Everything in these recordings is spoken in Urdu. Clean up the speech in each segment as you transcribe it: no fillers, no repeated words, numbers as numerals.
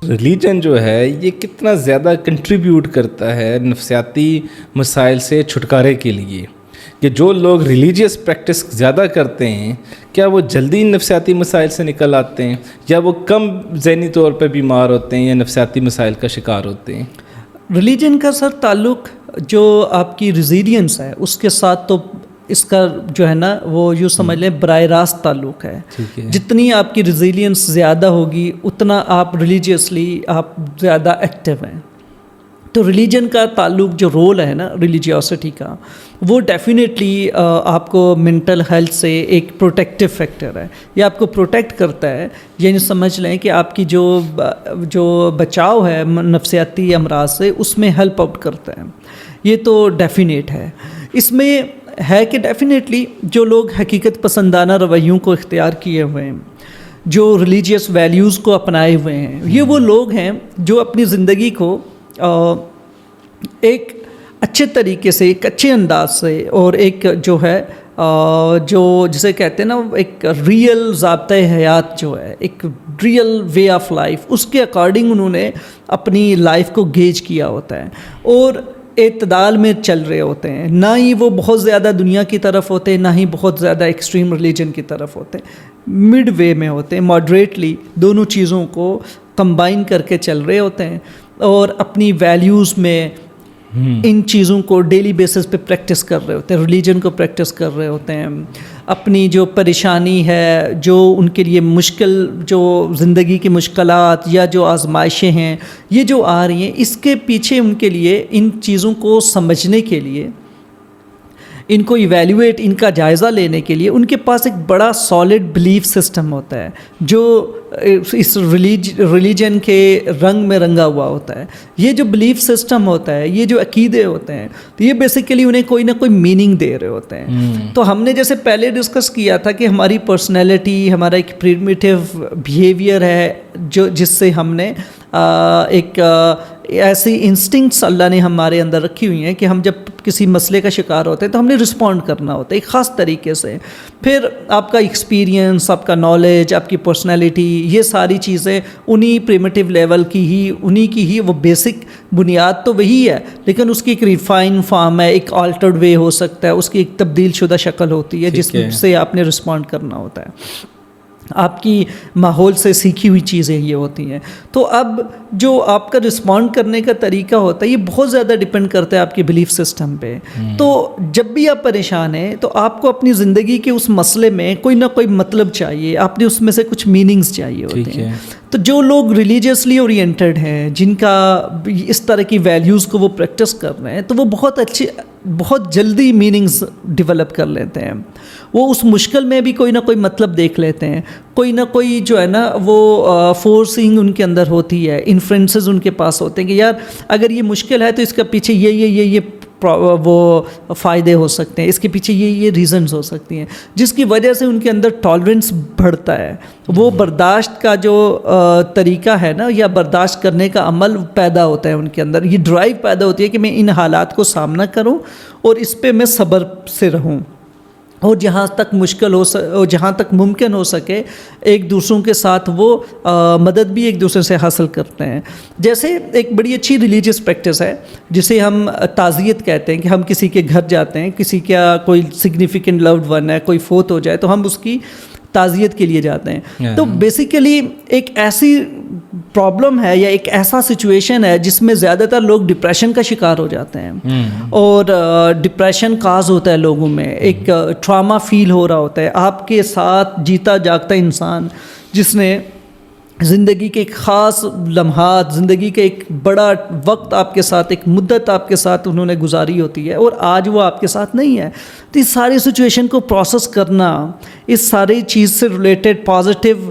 ریلیجن جو ہے یہ کتنا زیادہ کنٹریبیوٹ کرتا ہے نفسیاتی مسائل سے چھٹکارے کے لیے، کہ جو لوگ ریلیجیس پریکٹس زیادہ کرتے ہیں کیا وہ جلدی نفسیاتی مسائل سے نکل آتے ہیں، یا وہ کم ذہنی طور پہ بیمار ہوتے ہیں یا نفسیاتی مسائل کا شکار ہوتے ہیں؟ ریلیجن کا سر تعلق جو آپ کی ریزیلینس ہے اس کے ساتھ تو اس کا جو ہے نا وہ یوں سمجھ لیں براہ راست تعلق ہے. جتنی آپ کی ریزیلینس زیادہ ہوگی اتنا آپ ریلیجیسلی آپ زیادہ ایکٹیو ہیں. تو ریلیجن کا تعلق جو رول ہے نا ریلیجیوسٹی کا، وہ ڈیفینیٹلی آپ کو منٹل ہیلتھ سے ایک پروٹیکٹیو فیکٹر ہے. یہ آپ کو پروٹیکٹ کرتا ہے، یعنی سمجھ لیں کہ آپ کی جو بچاؤ ہے نفسیاتی امراض سے اس میں ہیلپ آؤٹ کرتا ہے. یہ تو ڈیفینیٹ ہے. اس میں ہے کہ ڈیفینیٹلی جو لوگ حقیقت پسندانہ رویوں کو اختیار کیے ہوئے ہیں، جو ریلیجیس ویلیوز کو اپنائے ہوئے ہیں، یہ وہ لوگ ہیں جو اپنی زندگی کو ایک اچھے طریقے سے، ایک اچھے انداز سے، اور ایک جو ہے جو جسے کہتے ہیں نا ایک ریئل ضابطۂ حیات جو ہے، ایک ریئل وے آف لائف، اس کے اکارڈنگ انہوں نے اپنی لائف کو گیج کیا ہوتا ہے اور اعتدال میں چل رہے ہوتے ہیں. نہ ہی وہ بہت زیادہ دنیا کی طرف ہوتے ہیں، نہ ہی بہت زیادہ ایکسٹریم ریلیجن کی طرف ہوتے ہیں. مڈ وے میں ہوتے ہیں، ماڈریٹلی دونوں چیزوں کو کمبائن کر کے چل رہے ہوتے ہیں، اور اپنی ویلیوز میں ان چیزوں کو ڈیلی بیسس پہ پریکٹس کر رہے ہوتے ہیں، ریلیجن کو پریکٹس کر رہے ہوتے ہیں. اپنی جو پریشانی ہے، جو ان کے لیے مشکل، جو زندگی کی مشکلات یا جو آزمائشیں ہیں یہ جو آ رہی ہیں، اس کے پیچھے ان کے لیے ان چیزوں کو سمجھنے کے لیے، ان کو ایویلیویٹ، ان کا جائزہ لینے کے لیے ان کے پاس ایک بڑا سالڈ بلیف سسٹم ہوتا ہے جو اس ریلیجن کے رنگ میں رنگا ہوا ہوتا ہے. یہ جو بلیف سسٹم ہوتا ہے، یہ جو عقیدے ہوتے ہیں، تو یہ بیسیکلی انہیں کوئی نہ کوئی میننگ دے رہے ہوتے ہیں. تو ہم نے جیسے پہلے ڈسکس کیا تھا کہ ہماری پرسنالٹی، ہمارا ایک پریمیٹیو بیہیویئر ہے جس سے ہم نے ایک ایسی انسٹنکٹس اللہ نے ہمارے اندر رکھی ہوئی ہیں کہ ہم جب کسی مسئلے کا شکار ہوتے ہیں تو ہم نے رسپونڈ کرنا ہوتا ہے ایک خاص طریقے سے. پھر آپ کا ایکسپیرینس، آپ کا نالج، آپ کی پرسنالٹی، یہ ساری چیزیں انہی پریمیٹیو لیول کی ہی، انہی کی ہی وہ بیسک بنیاد تو وہی ہے، لیکن اس کی ایک ریفائن فارم ہے، ایک آلٹرڈ وے ہو سکتا ہے، اس کی ایک تبدیل شدہ شکل ہوتی ہے جس سے آپ نے رسپونڈ کرنا ہوتا ہے. آپ کی ماحول سے سیکھی ہوئی چیزیں یہ ہوتی ہیں. تو اب جو آپ کا رسپونڈ کرنے کا طریقہ ہوتا ہے یہ بہت زیادہ ڈپینڈ کرتا ہے آپ کے بلیف سسٹم پہ. تو جب بھی آپ پریشان ہیں تو آپ کو اپنی زندگی کے اس مسئلے میں کوئی نہ کوئی مطلب چاہیے، آپ نے اس میں سے کچھ میننگز چاہیے ہوتے ہیں. تو جو لوگ ریلیجیسلی اورینٹڈ ہیں، جن کا اس طرح کی ویلیوز کو وہ پریکٹس کر رہے ہیں، تو وہ بہت جلدی میننگز ڈیولپ کر لیتے ہیں. وہ اس مشکل میں بھی کوئی نہ کوئی مطلب دیکھ لیتے ہیں، کوئی نہ کوئی جو ہے نا وہ فورسنگ ان کے اندر ہوتی ہے، انفلوئنسز ان کے پاس ہوتے ہیں کہ یار اگر یہ مشکل ہے تو اس کے پیچھے یہ وہ فائدے ہو سکتے ہیں، اس کے پیچھے یہ ریزنز ہو سکتی ہیں، جس کی وجہ سے ان کے اندر ٹالرنس بڑھتا ہے. وہ برداشت کا جو طریقہ ہے نا، یا برداشت کرنے کا عمل پیدا ہوتا ہے ان کے اندر. یہ ڈرائیو پیدا ہوتی ہے کہ میں ان حالات کو سامنا کروں اور اس پہ میں صبر سے رہوں، اور جہاں تک مشکل ہو جہاں تک ممکن ہو سکے ایک دوسروں کے ساتھ وہ مدد بھی ایک دوسرے سے حاصل کرتے ہیں. جیسے ایک بڑی اچھی ریلیجیس پریکٹس ہے جسے ہم تعزیت کہتے ہیں، کہ ہم کسی کے گھر جاتے ہیں، کسی کا کوئی سگنیفیکنٹ لوڈ ون ہے، کوئی فوت ہو جائے تو ہم اس کی تعزیت کے لیے جاتے ہیں. تو بیسیکلی ایک ایسی پرابلم ہے یا ایک ایسا سچویشن ہے جس میں زیادہ تر لوگ ڈپریشن کا شکار ہو جاتے ہیں، اور ڈپریشن کاز ہوتا ہے لوگوں میں، ایک ٹراما فیل ہو رہا ہوتا ہے. آپ کے ساتھ جیتا جاگتا انسان جس نے زندگی کے ایک خاص لمحات، زندگی کے ایک بڑا وقت آپ کے ساتھ، ایک مدت آپ کے ساتھ انہوں نے گزاری ہوتی ہے، اور آج وہ آپ کے ساتھ نہیں ہے. تو اس ساری سچویشن کو پروسیس کرنا، اس ساری چیز سے ریلیٹڈ پازیٹیو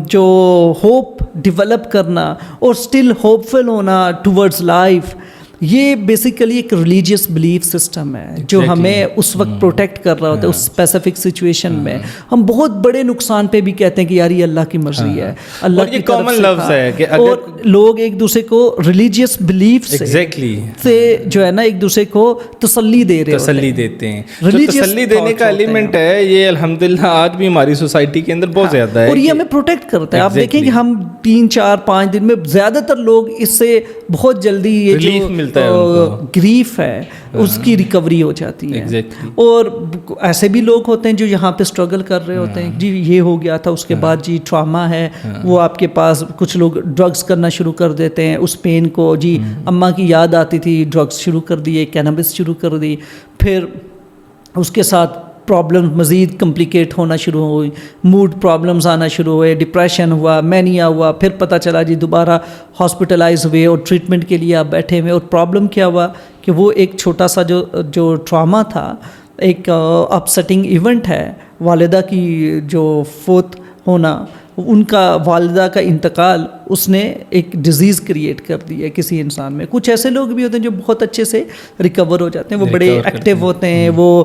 جو ہوپ ڈیولپ کرنا اور اسٹل ہوپ فل ہونا ٹورڈز لائف، یہ بیسیکلی ایک ریلیجیس بلیف سسٹم ہے جو ہمیں اس وقت پروٹیکٹ کر رہا ہوتا ہے اس اسپیسیفک سچویشن میں. ہم بہت بڑے نقصان پہ بھی کہتے ہیں کہ یار یہ اللہ کی مرضی ہے, اللہ کی کامن لفظ ہے کہ اور لوگ ایک دوسرے کو ریلیجیس بلیف سے جو ہے نا ایک دوسرے کو تسلی دے رہے تسلی دیتے ہیں. تسلی دینے کا ایلیمنٹ ہے یہ الحمدللہ آج بھی ہماری سوسائٹی کے اندر بہت زیادہ ہے, اور یہ ہمیں پروٹیکٹ کرتا ہے. آپ دیکھیں کہ ہم 3 4 5 دن میں زیادہ تر لوگ اس سے بہت جلدی یہ جو گریف ہے اس کی ریکوری ہو جاتی ہے. اور ایسے بھی لوگ ہوتے ہیں جو یہاں پہ اسٹرگل کر رہے ہوتے ہیں, جی یہ ہو گیا تھا اس کے بعد جی ٹراما ہے, وہ آپ کے پاس کچھ لوگ ڈرگس کرنا شروع کر دیتے ہیں اس پین کو, جی اماں کی یاد آتی تھی ڈرگس شروع کر دیے, کینابس شروع کر دی, پھر اس کے ساتھ پرابلم مزید کمپلیکیٹ ہونا شروع ہوئی, موڈ پرابلمز آنا شروع ہوئے, ڈپریشن ہوا, مینیا ہوا, پھر پتہ چلا جی دوبارہ ہاسپٹلائز ہوئے اور ٹریٹمنٹ کے لیے آپ بیٹھے ہوئے. اور پرابلم کیا ہوا کہ وہ ایک چھوٹا سا جو ٹراما تھا, ایک اپسیٹنگ ایونٹ ہے, والدہ کی جو فوت ہونا, ان کا والدہ کا انتقال, اس نے ایک ڈیزیز کریٹ کر دی ہے کسی انسان میں. کچھ ایسے لوگ بھی ہوتے ہیں جو بہت اچھے سے ریکور ہو جاتے ہیں, وہ بڑے ایکٹیو ہوتے ہیں, وہ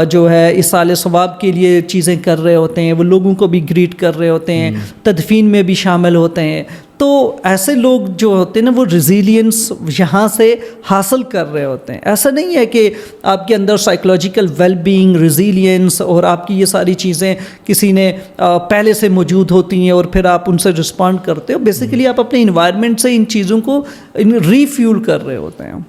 جو ہے اصالِ ثواب کے لیے چیزیں کر رہے ہوتے ہیں, وہ لوگوں کو بھی گریٹ کر رہے ہوتے ہیں, تدفین میں بھی شامل ہوتے ہیں. تو ایسے لوگ جو ہوتے ہیں نا وہ ریزیلینس یہاں سے حاصل کر رہے ہوتے ہیں. ایسا نہیں ہے کہ آپ کے اندر سائیکولوجیکل ویل بینگ, ریزیلینس اور آپ کی یہ ساری چیزیں کسی نے پہلے سے موجود ہوتی ہیں اور پھر آپ ان سے رسپونڈ کرتے ہو. بیسیکلی آپ اپنے انوائرمنٹ سے ان چیزوں کو ری فیول کر رہے ہوتے ہیں,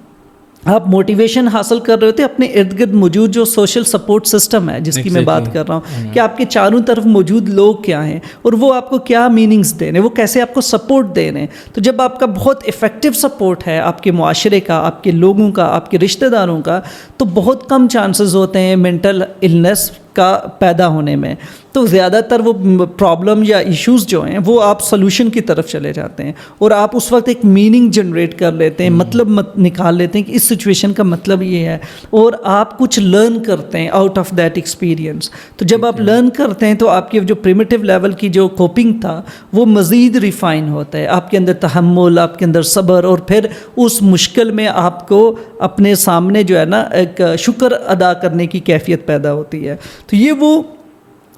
آپ موٹیویشن حاصل کر رہے ہوتے ہیں اپنے ارد گرد موجود جو سوشل سپورٹ سسٹم ہے جس کی میں بات کر رہا ہوں, کہ آپ کے چاروں طرف موجود لوگ کیا ہیں اور وہ آپ کو کیا میننگز دے رہے ہیں, وہ کیسے آپ کو سپورٹ دے رہے ہیں. تو جب آپ کا بہت افیکٹو سپورٹ ہے آپ کے معاشرے کا, آپ کے لوگوں کا, آپ کے رشتہ داروں کا, تو بہت کم چانسز ہوتے ہیں مینٹل النس کا پیدا ہونے میں. تو زیادہ تر وہ پرابلم یا ایشوز جو ہیں وہ آپ سلوشن کی طرف چلے جاتے ہیں اور آپ اس وقت ایک میننگ جنریٹ کر لیتے ہیں, مطلب نکال لیتے ہیں کہ اس سچویشن کا مطلب یہ ہے, اور آپ کچھ لرن کرتے ہیں آؤٹ آف دیٹ ایکسپیرینس. تو جب آپ لرن کرتے ہیں تو آپ کے جو پریمیٹیو لیول کی جو کوپنگ تھا وہ مزید ریفائن ہوتا ہے, آپ کے اندر تحمل, آپ کے اندر صبر, اور پھر اس مشکل میں آپ کو اپنے سامنے جو ہے نا ایک شکر ادا کرنے کی کیفیت پیدا ہوتی ہے. تو یہ وہ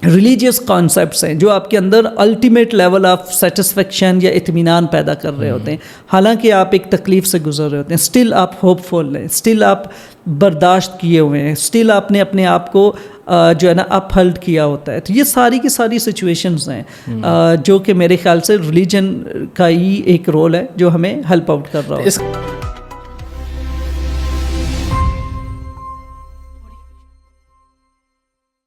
ریلیجیس کانسیپٹس ہیں جو آپ کے اندر الٹیمیٹ لیول آف سیٹسفیکشن یا اطمینان پیدا کر رہے ہوتے ہیں. حالانکہ آپ ایک تکلیف سے گزر رہے ہوتے ہیں, اسٹل آپ ہوپ فل ہیں, اسٹل آپ برداشت کیے ہوئے ہیں, اسٹل آپ نے اپنے آپ کو جو ہے نا اپ ہلڈ کیا ہوتا ہے. تو یہ ساری کی ساری سچویشنز ہیں جو کہ میرے خیال سے ریلیجن کا ہی ایک رول ہے جو ہمیں ہیلپ آؤٹ کر رہا ہوتا ہے.